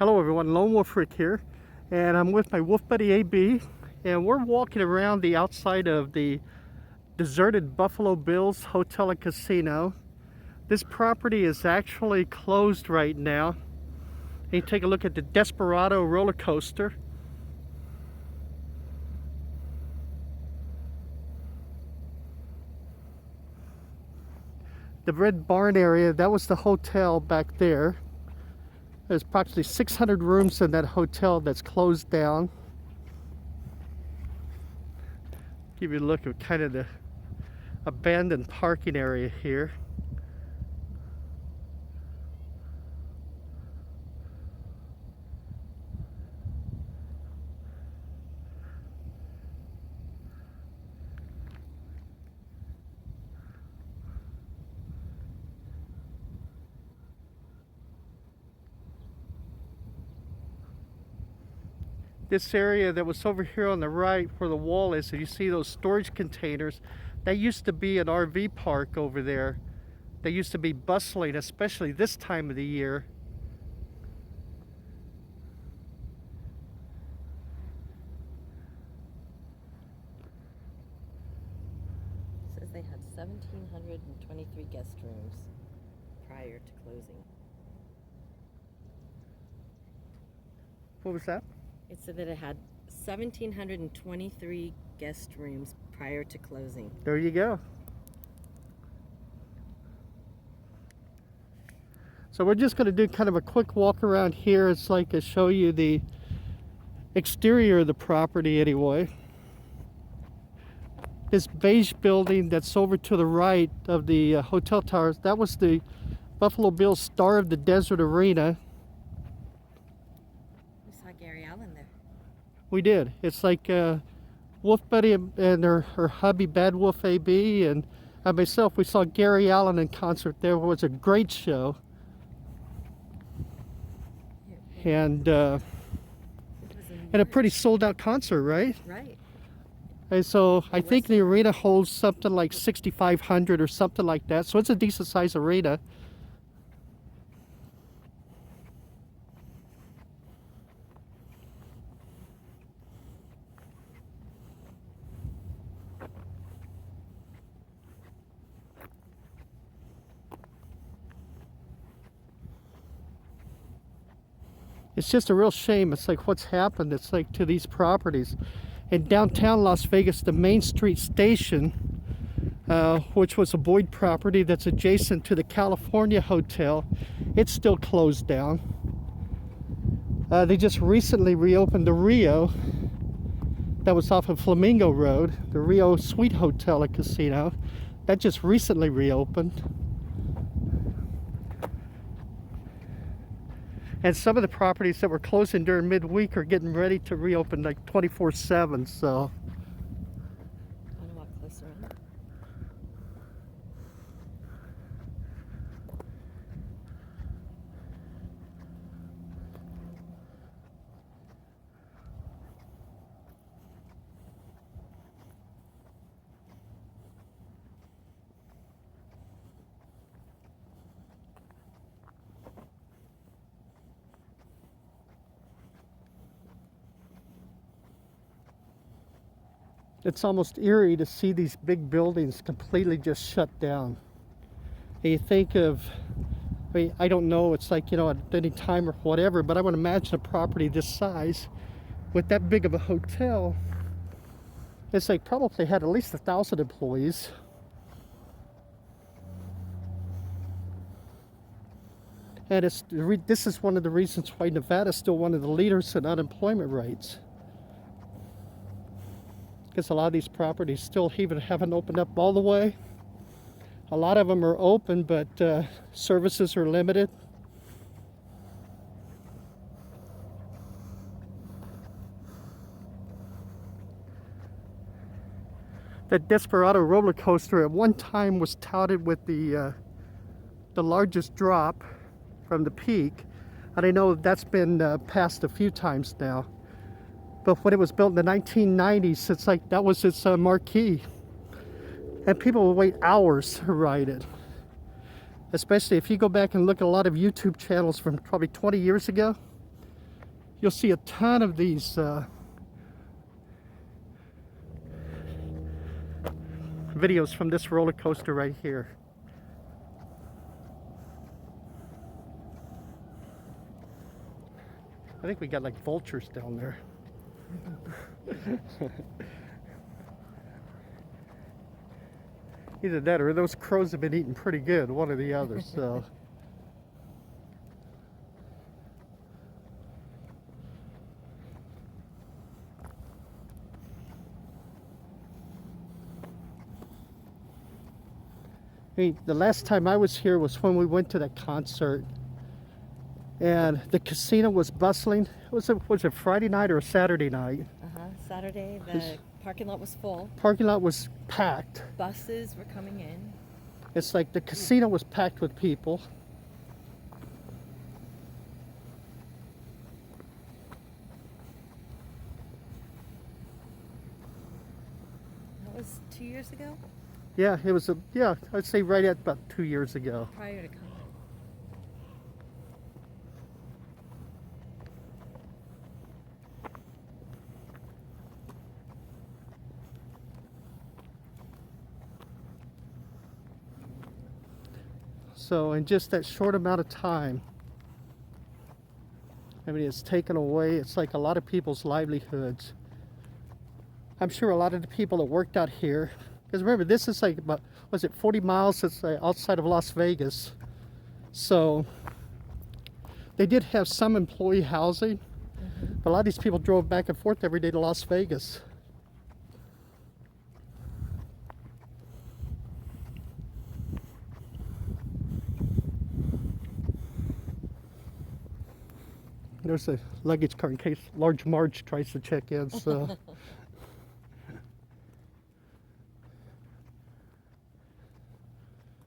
Hello everyone, Lone Wolf Rick here, and I'm with my Wolf buddy AB, and we're walking around the outside of the deserted Buffalo Bills Hotel and Casino. This property is actually closed right now. And you take a look at the Desperado roller coaster. The red barn area, that was the hotel back there. There's approximately 600 rooms in that hotel that's closed down. Give you a look at kind of the abandoned parking area here. This area that was over here on the right where the wall is, so you see those storage containers, that used to be an RV park over there. They used to be bustling, especially this time of the year. It says they had 1,723 guest rooms prior to closing. What was that? It said that it had 1,723 guest rooms prior to closing. There you go. So we're just going to do kind of a quick walk around here. It's like to show you the exterior of the property anyway. This beige building that's over to the right of the hotel towers, that was the Buffalo Bills Star of the Desert Arena. We saw Gary Allen there. We did. It's like Wolf Buddy and her hubby Bad Wolf AB and myself, we saw Gary Allen in concert there. It was a great show. And a pretty sold out concert, right? Right. And so I think the arena holds something like 6,500 or something like that. So it's a decent sized arena. It's just a real shame. It's like what's happened. It's like to these properties. In downtown Las Vegas, the Main Street Station, which was a Boyd property that's adjacent to the California Hotel, it's still closed down. They just recently reopened the Rio that was off of Flamingo Road, the Rio Suite Hotel and Casino. That just recently reopened. And some of the properties that were closing during midweek are getting ready to reopen like 24/7, so. Want to walk closer in? It's almost eerie to see these big buildings completely just shut down. And you think of, I mean, I don't know, it's like, you know, at any time or whatever, but I would imagine a property this size with that big of a hotel, it's like probably had at least 1,000 employees. And this is one of the reasons why Nevada's still one of the leaders in unemployment rates. Because a lot of these properties still even haven't opened up all the way. A lot of them are open, but services are limited. That Desperado roller coaster at one time was touted with the largest drop from the peak, and I know that's been passed a few times now. But when it was built in the 1990s, it's like that was its marquee. And people will wait hours to ride it. Especially if you go back and look at a lot of YouTube channels from probably 20 years ago, you'll see a ton of these videos from this roller coaster right here. I think we got like vultures down there. Either that or those crows have been eating pretty good, one or the other. So I mean, the last time I was here was when we went to that concert, and the casino was bustling. Was it Friday night or a Saturday night? Saturday, the parking lot was full. Parking lot was packed. Buses were coming in. It's like the casino was packed with people. That was 2 years ago? Yeah, it was I'd say right at about 2 years ago. Prior to coming. So in just that short amount of time, I mean, it's taken away, it's like a lot of people's livelihoods. I'm sure a lot of the people that worked out here, because remember, this is like about, was it 40 miles? It's outside of Las Vegas. So they did have some employee housing, but a lot of these people drove back and forth every day to Las Vegas. There's a luggage car in case Large Marge tries to check in. So.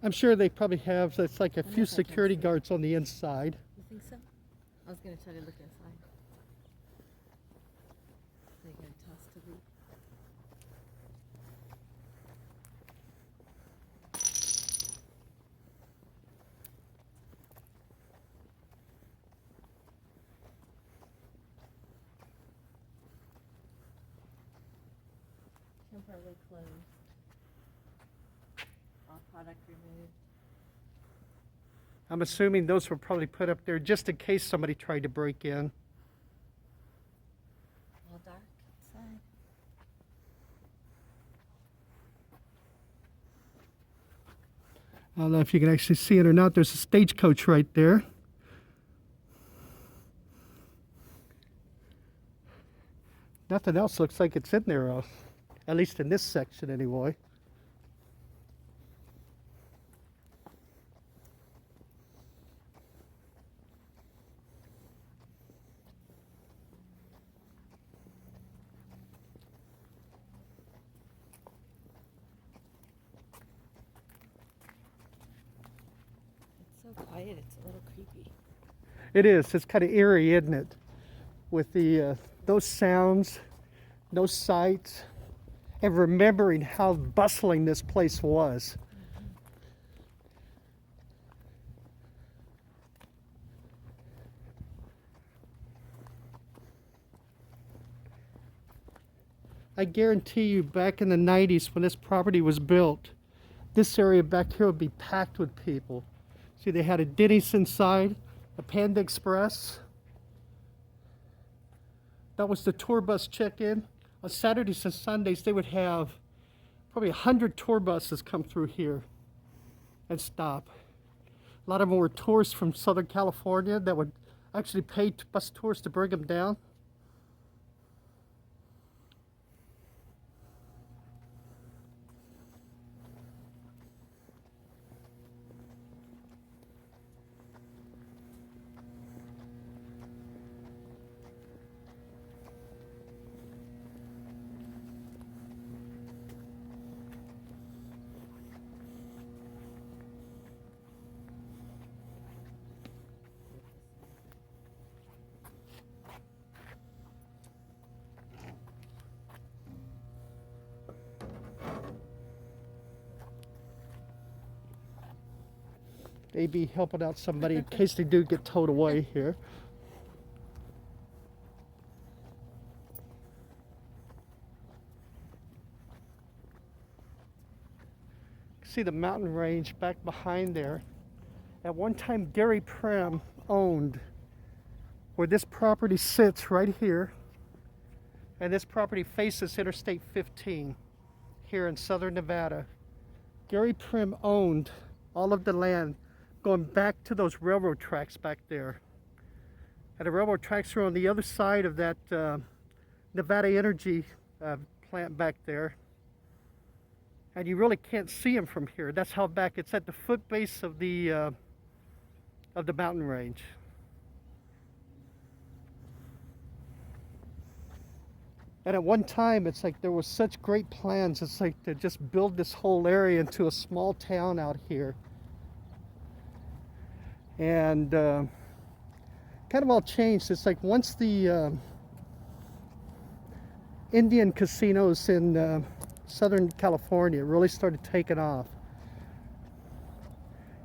I'm sure they probably have, it's like a few security guards on the inside. You think so? I was going to try to look inside. They're going to toss to leave. Temporarily closed. All product removed. I'm assuming those were probably put up there just in case somebody tried to break in. All dark inside. I don't know if you can actually see it or not. There's a stagecoach right there. Nothing else looks like it's in there, at least in this section anyway. It's so quiet, it's a little creepy. It is. It's kind of eerie, isn't it? With the those sounds, those sights, and remembering how bustling this place was. I guarantee you, back in the 90s when this property was built, this area back here would be packed with people. See, they had a Denny's inside, a Panda Express. That was the tour bus check-in. On Saturdays and Sundays, they would have probably 100 tour buses come through here and stop. A lot of them were tourists from Southern California that would actually pay bus tours to bring them down. They be helping out somebody in case they do get towed away here. See the mountain range back behind there. At one time, Gary Primm owned where this property sits right here, and this property faces Interstate 15 here in southern Nevada. Gary Primm owned all of the land going back to those railroad tracks back there. And the railroad tracks are on the other side of that Nevada Energy plant back there. And you really can't see them from here. That's how back it's at the foot base of the mountain range. And at one time, it's like there was such great plans. It's like to just build this whole area into a small town out here. And kind of all changed. It's like once the Indian casinos in Southern California really started taking off,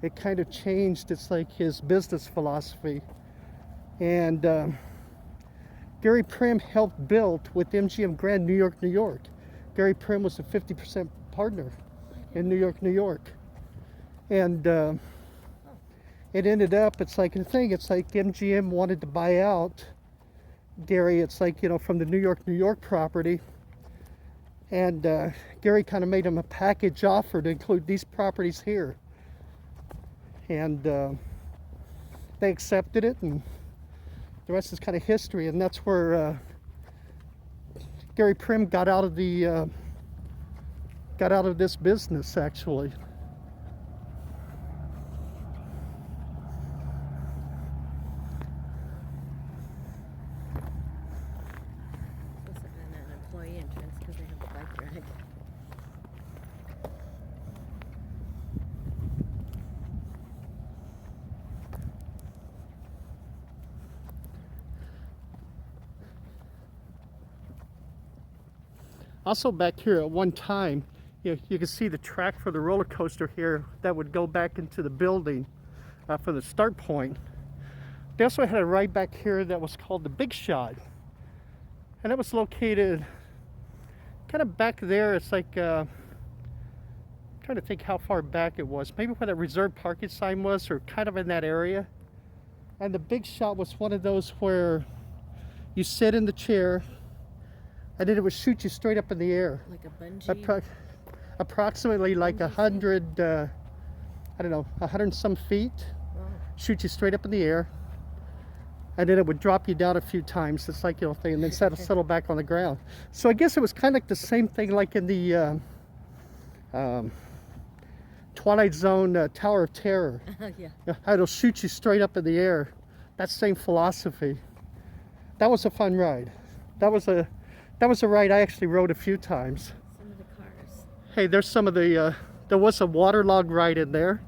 it kind of changed. It's like his business philosophy. And Gary Primm helped build with MGM Grand New York, New York. Gary Primm was a 50% partner in New York, New York. And it ended up, it's like a thing, it's like MGM wanted to buy out Gary, it's like, you know, from the New York, New York property. And Gary kind of made him a package offer to include these properties here. And they accepted it, and the rest is kind of history. And that's where Gary Primm got out of this business, actually. Must have been an employee entrance because they have the bike drag. Also back here at one time, you can see the track for the roller coaster here that would go back into the building for the start point. They also had a ride back here that was called the Big Shot. And it was located kind of back there. It's like, trying to think how far back it was. Maybe where that reserved parking sign was, or kind of in that area. And the Big Shot was one of those where you sit in the chair, and then it would shoot you straight up in the air. Like a bungee? Approximately like 100, I don't know, 100 and some feet. Wow. Shoot you straight up in the air. And then it would drop you down a few times. It's like, you know, thing, and then settle back on the ground. So I guess it was kind of like the same thing like in the Twilight Zone Tower of Terror. Yeah. How it'll shoot you straight up in the air. That same philosophy. That was a fun ride. That was a ride I actually rode a few times. Some of the cars. Hey, there's some of the, there was a waterlog ride in there.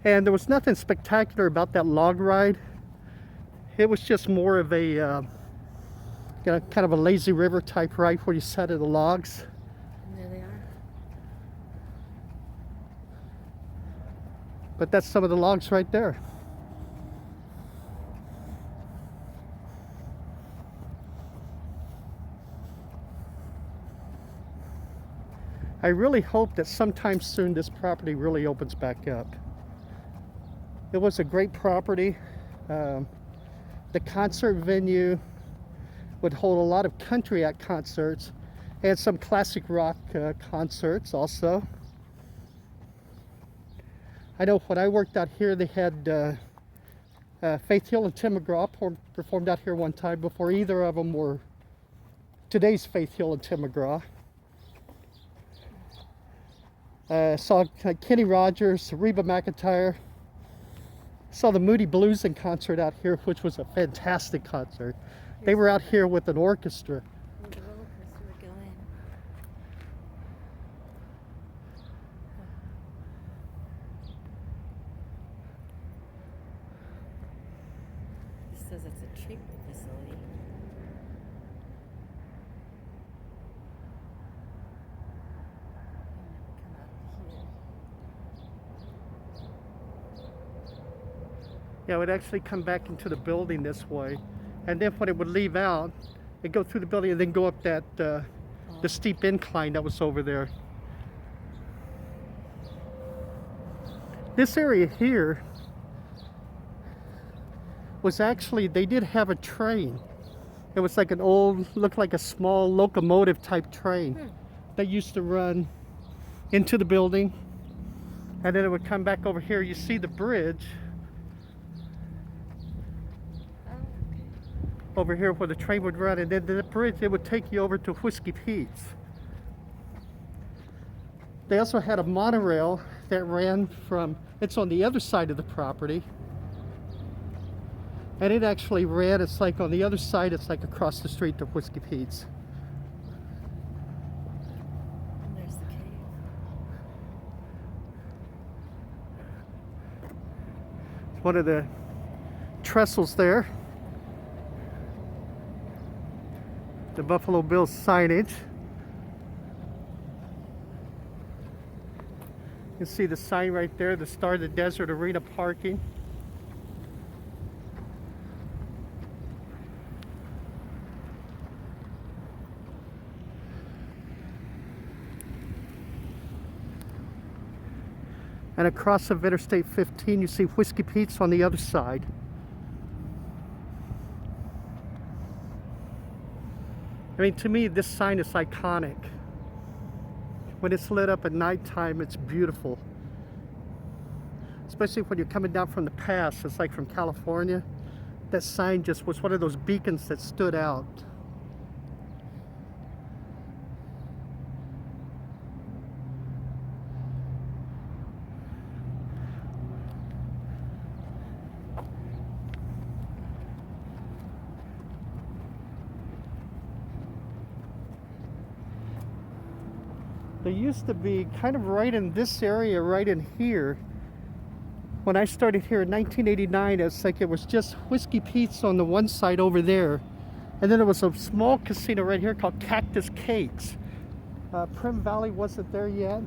And there was nothing spectacular about that log ride. It was just more of a, you know, kind of a lazy river type ride where you sat in the logs. And there they are. But that's some of the logs right there. I really hope that sometime soon this property really opens back up. It was a great property. The concert venue would hold a lot of country act concerts and some classic rock concerts also. I know when I worked out here, they had Faith Hill and Tim McGraw performed out here one time before either of them were today's Faith Hill and Tim McGraw. Saw Kenny Rogers, Reba McEntire. Saw the Moody Blues in concert out here, which was a fantastic concert. They were out here with an orchestra. Where the roller coaster would go in. This says it's a treatment facility. Come out of here. Yeah, it would actually come back into the building this way. And then when it would leave out, it'd go through the building and then go up that the steep incline that was over there. This area here was actually, they did have a train. It was like an old, looked like a small locomotive type train that used to run into the building, and then it would come back over here. You see the bridge over here where the train would run, and then the bridge, it would take you over to Whiskey Pete's. They also had a monorail that ran from, it's on the other side of the property, and it actually ran, it's like on the other side, it's like across the street to Whiskey Pete's. And there's the cave. One of the trestles there. The Buffalo Bills signage. You can see the sign right there, the Star of the Desert Arena parking. And across of Interstate 15, you see Whiskey Pete's on the other side. I mean, to me, this sign is iconic. When it's lit up at nighttime, it's beautiful. Especially when you're coming down from the pass, it's like from California. That sign just was one of those beacons that stood out. There used to be kind of right in this area, right in here. When I started here in 1989, it's like it was just Whiskey Pete's on the one side over there. And then there was a small casino right here called Cactus Cakes. Primm Valley wasn't there yet.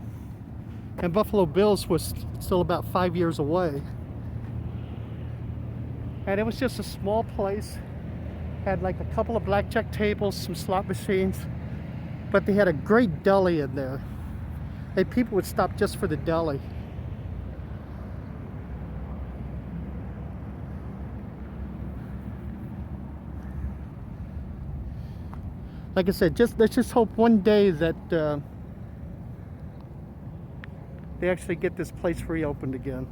And Buffalo Bills was still about 5 years away. And it was just a small place. Had like a couple of blackjack tables, some slot machines. But they had a great deli in there. And people would stop just for the deli. Like I said, let's just hope one day that they actually get this place reopened again.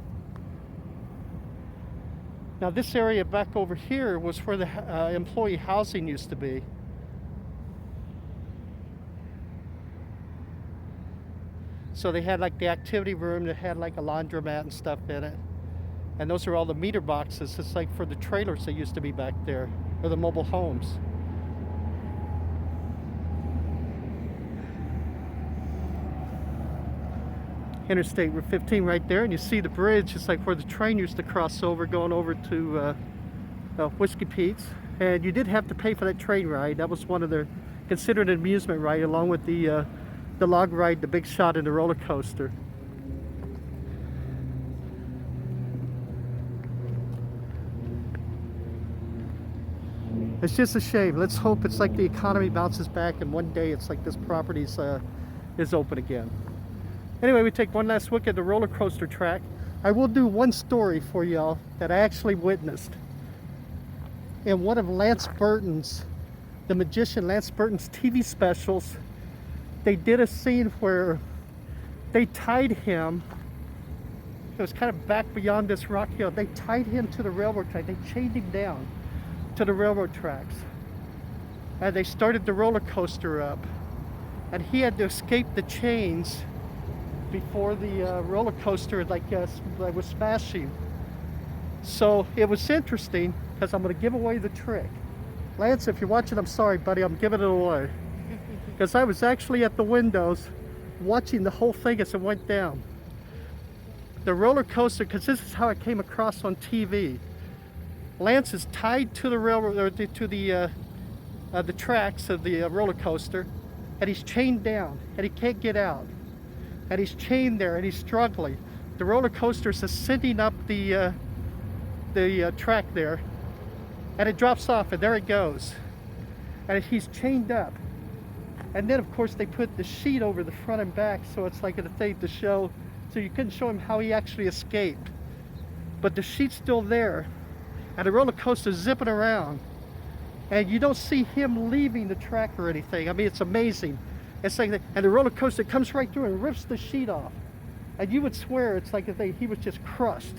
Now this area back over here was where the employee housing used to be. So they had like the activity room that had like a laundromat and stuff in it. And those are all the meter boxes. It's like for the trailers that used to be back there, or the mobile homes. Interstate 15 right there, and you see the bridge. It's like where the train used to cross over, going over to Whiskey Pete's. And you did have to pay for that train ride. That was one of their, considered an amusement ride, along with the log ride, the Big Shot, and the roller coaster. It's just a shame. Let's hope it's like the economy bounces back and one day it's like this property is open again. Anyway, we take one last look at the roller coaster track. I will do one story for y'all that I actually witnessed. In one of Lance Burton's, the magician Lance Burton's TV specials, they did a scene where they tied him. It was kind of back beyond this rock hill. They tied him to the railroad track. They chained him down to the railroad tracks. And they started the roller coaster up. And he had to escape the chains before the roller coaster was smashing. So it was interesting because I'm going to give away the trick. Lance, if you're watching, I'm sorry, buddy, I'm giving it away. Because I was actually at the windows watching the whole thing as it went down. The roller coaster, because this is how it came across on TV. Lance is tied to the railroad, or to the tracks of the roller coaster, and he's chained down, and he can't get out. And he's chained there, and he's struggling. The roller coaster is ascending up the track there, and it drops off, and there it goes. And he's chained up. And then, of course, they put the sheet over the front and back, so it's like a thing to show so you couldn't show him how he actually escaped. But the sheet's still there, and the roller coaster's zipping around, and you don't see him leaving the track or anything. I mean, it's amazing. It's like, and the roller coaster comes right through and rips the sheet off, and you would swear it's like if he was just crushed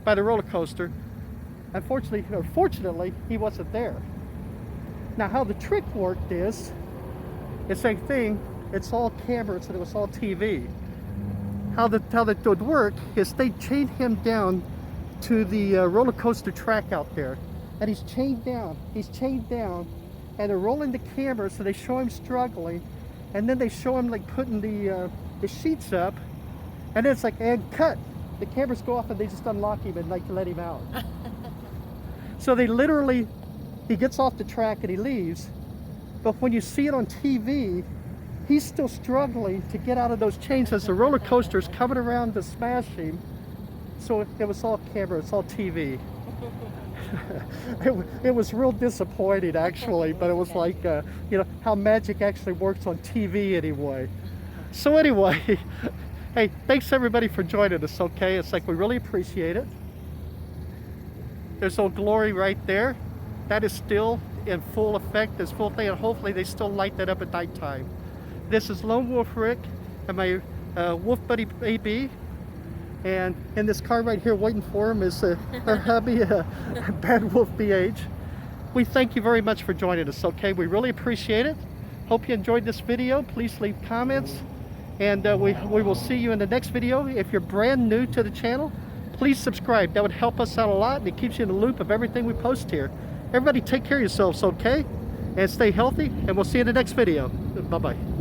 by the roller coaster. Unfortunately, or fortunately, he wasn't there. Now, how the trick worked is, it's like thing. It's all cameras and it was all TV. How that would work is they chained him down to the roller coaster track out there, and he's chained down, and they're rolling the camera so they show him struggling, and then they show him like putting the sheets up, and then it's like, and cut. The cameras go off and they just unlock him and like let him out. So they literally, he gets off the track and he leaves, but when you see it on TV, he's still struggling to get out of those chains as the roller coaster is coming around to smash him. So it was all camera, it's all TV. It was real disappointing actually, but it was like, you know, how magic actually works on TV anyway. So anyway, hey, thanks everybody for joining us, okay? It's like we really appreciate it. There's Old Glory right there. That is still in full effect, this full thing, and hopefully they still light that up at nighttime. This is Lone Wolf Rick and my Wolf Buddy AB. And in this car right here waiting for him is our hubby, Bad Wolf BH. We thank you very much for joining us, okay? We really appreciate it. Hope you enjoyed this video. Please leave comments. And we will see you in the next video. If you're brand new to the channel, please subscribe. That would help us out a lot, and it keeps you in the loop of everything we post here. Everybody take care of yourselves, okay? And stay healthy, and we'll see you in the next video. Bye-bye.